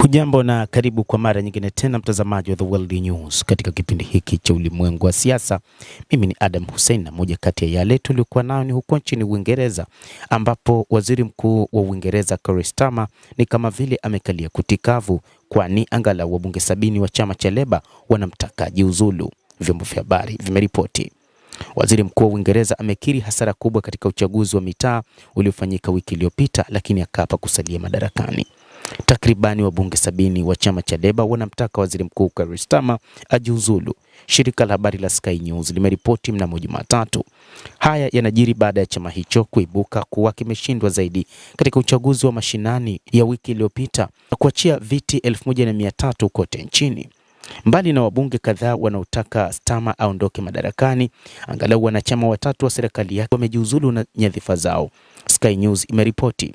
Hujambo na karibu kwa mara nyingine tena mtazamaji wa The World News katika kipindi hiki cha ulimwengu wa siasa. Mimi ni Adam Hussein na moja kati ya yale tuliokuwa nao ni huko nchini Uingereza, ambapo waziri mkuu wa Uingereza Keir Starmer ni kama vile amekalia kutikavu, kwani angalau wabunge 70 wa chama cha Leba wanamtaka jiuzulu, vyombo vya habari vimeripoti. Waziri mkuu wa Uingereza amekiri hasara kubwa katika uchaguzi wa mitaa uliofanyika wiki iliyopita, lakini akaapa kusalia madarakani. Takribani wabunge 70 wa chama cha Leba wanamtaka waziri mkuu Keir Starmer ajiuzulu, shirika la habari la Sky News limeripoti mnamo Jumatatu. Haya yanajiri baada ya chama hicho kuibuka kuwa kimeshindwa zaidi katika uchaguzi wa mashinani ya wiki iliyopita na kuachia viti 1300 kote nchini. Mbali na wabunge kadhaa wanaotaka Starmer aondoke madarakani, angalau wanachama watatu wa serikali yake wamejiuzulu na nyadhifa zao, Sky News imeripoti.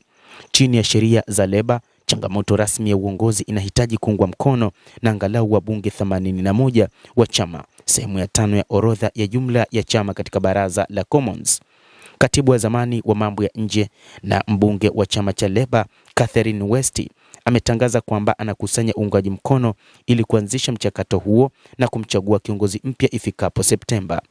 Chini ya sheria za Leba, changamoto rasmi ya uongozi inahitaji kuungwa mkono na angalau wabunge 81 wa chama, sehemu ya 5 ya orodha ya jumla ya chama katika baraza la Commons. Katibu wa zamani wa mambo ya nje na mbunge wa chama cha Leba Catherine West ametangaza kwamba anakusanya uungaji mkono ili kuanzisha mchakato huo na kumchagua kiongozi mpya ifikapo Septemba.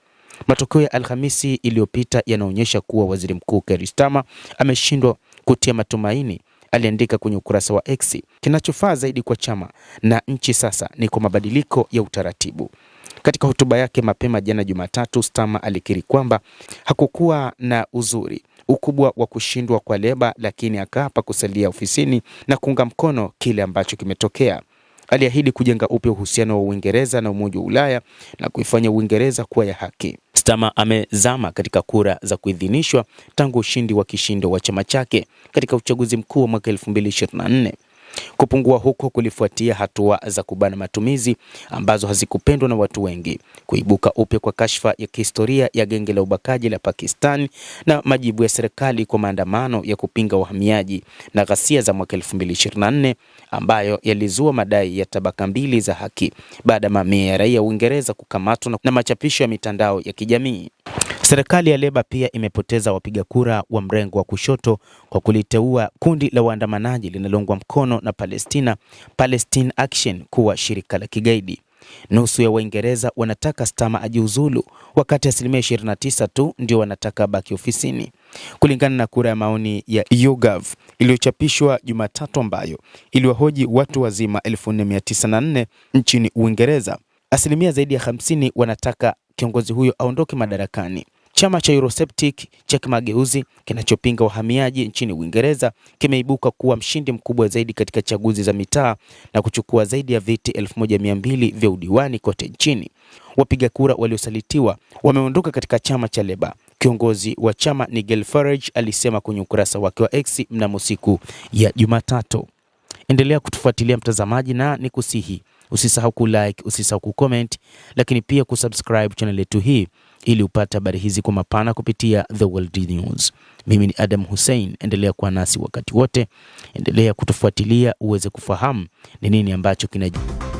Matokeo ya Alhamisi iliyopita yanaonyesha kuwa waziri mkuu Keir Starmer ameshindwa kutia matumaini. Aliandika kwenye ukurasa wa X, kinachofaa zaidi kwa chama na nchi sasa ni kwa mabadiliko ya utaratibu. Katika hotuba yake mapema jana Jumatatu, Starmer alikiri kwamba hakukuwa na ukubwa wa kushindwa kwa Leba, lakini akaapa kusalia ofisini na kuunga mkono kile ambacho kimetokea. Aliahidi kujenga upya uhusiano wa Uingereza na Umoja wa Ulaya na kuifanya Uingereza kuwa ya haki. Starmer amezama katika kura za kuidhinishwa tangu ushindi wa kishindo wa chama chake katika uchaguzi mkuu wa mwaka 2024. Kupungua huko kulifuatia hatua za kubana matumizi ambazo hazikupendwa na watu wengi, kuibuka upya kwa kashfa ya kihistoria ya genge la ubakaji la Pakistan na majibu ya serikali kwa maandamano ya kupinga uhamiaji na ghasia za mwaka 2024 ambayo yalizua madai ya tabaka mbili za haki baada ya mamia ya raia wa Uingereza kukamatwa na machapisho ya mitandao ya kijamii. Serikali ya Leba pia imepoteza wapiga kura wa mrengo wa kushoto kwa kuliteua kundi la waandamanaji linaloungwa mkono na Palestine Action kuwa shirika la kigaidi. Nusu ya Waingereza wanataka Starmer ajiuzulu, wakati 29% tu ndio wanataka baki ofisini, kulingana na kura ya maoni ya YouGov iliyochapishwa Jumatatu, ambayo iliwahoji watu wazima 1404 nchini Uingereza. Asilimia zaidi ya 50 wanataka kiongozi huyo aondoke madarakani. Chama cha Eurosceptic cha kimageuzi kinachopinga uhamiaji nchini Uingereza kimeibuka kuwa mshindi mkubwa zaidi katika chaguzi za mitaa na kuchukua zaidi ya viti 1200 vya udiwani kote nchini. Wapiga kura waliosalitiwa wameondoka katika chama cha Leba. Kiongozi wa chama Nigel Farage alisema kwenye ukurasa wake wa X mnamo siku ya Jumatatu. Endelea kutufuatilia mtazamaji, na nikusihi usisahau kulike, usisahau kucomment, lakini pia kusubscribe channel yetu hii ili upate habari hizi kwa mapana kupitia The World News. Mimi ni Adam Hussein, endelea kuwa nasi wakati wote, endelea kutufuatilia uweze kufahamu ni nini ambacho kinajiri.